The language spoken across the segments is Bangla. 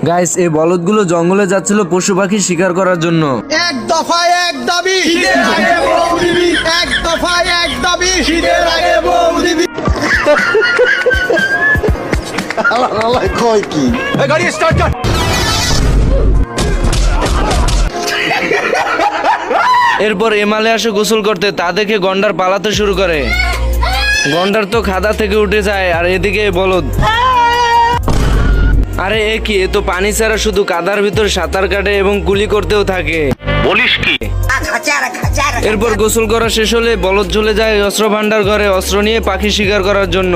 গাইস, এই বলদগুলো জঙ্গলে যাচ্ছিল পশু পাখি শিকার করার জন্য। এক দফায় এক দাবি, শীতের আগে বউ দিবি। এক দফায় এক দাবি, শীতের আগে বউ দিবি। আল্লাহ কয় কি? এই গাড়ি স্টার্ট কর। এরপর এমালে আসে গোসল করতে, তা দেখে গন্ডার পালাতে শুরু করে। গন্ডার তো খাদা থেকে উঠে যায়, আর এদিকে এই বলদ। আরে এ কি, এ তো পানি ছাড়া শুধু কাদার ভিতর সাঁতার কাটে এবং কুলি করতেও থাকে। বলিস কি? এরপর গোসল করা শেষ হলে বলদ চলে যায় অস্ত্র ভান্ডার ঘরে অস্ত্র নিয়ে পাখি শিকার করার জন্য।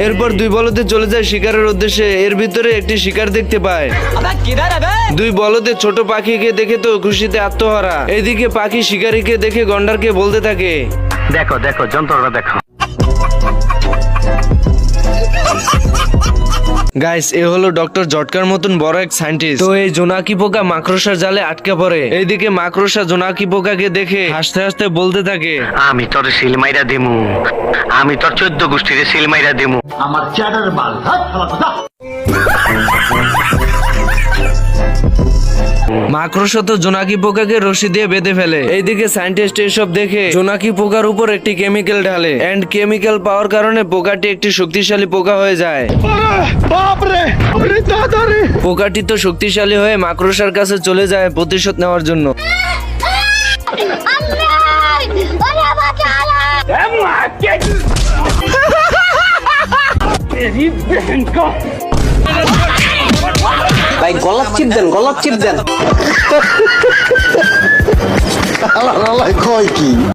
এরপর দুই বলদে চলে যায় শিকারের উদ্দেশ্যে। এর ভিতরে একটি শিকার দেখতে পায়। দুই বলদে ছোট পাখিকে দেখে তো খুশিতে আত্মহারা। এদিকে পাখি শিকারীকে দেখে গন্ডারকে বলতে থাকে, দেখো দেখো যন্ত্রটা দেখো। গাইস, এ হলো ডক্টর জটকার মতন বড় এক সায়েন্টিস্ট। তো এই জোনাকি পোকা মাকড়সার জালে আটকে পড়ে। এইদিকে মাকড়সা জোনাকি পোকাকে দেখে হাসতে হাসতে বলতে থাকে, আমি তোর সিলমাইরা দিমু, আমি তোর 14 গোষ্ঠীর সিলমাইরা দিমু। আমার চ্যাটার বাল হাত হালা। মাকড়সা তো জোনাকি পোকাকে রশি দিয়ে বেঁধে ফেলে। এইদিকে সায়েন্টিস্ট এসব দেখে জোনাকি পোকার উপর একটি কেমিক্যাল ঢালে। এন্ড কেমিক্যাল পাওয়ার কারণে পোকাটি একটি শক্তিশালী পোকা হয়ে যায়। পোকাটি তো শক্তিশালী হয়ে মাকড়সার কাছে চলে যায় প্রতিশোধ নেওয়ার জন্য। ভাই গলাপ চিপ দেন আল্লাহ কয় কি?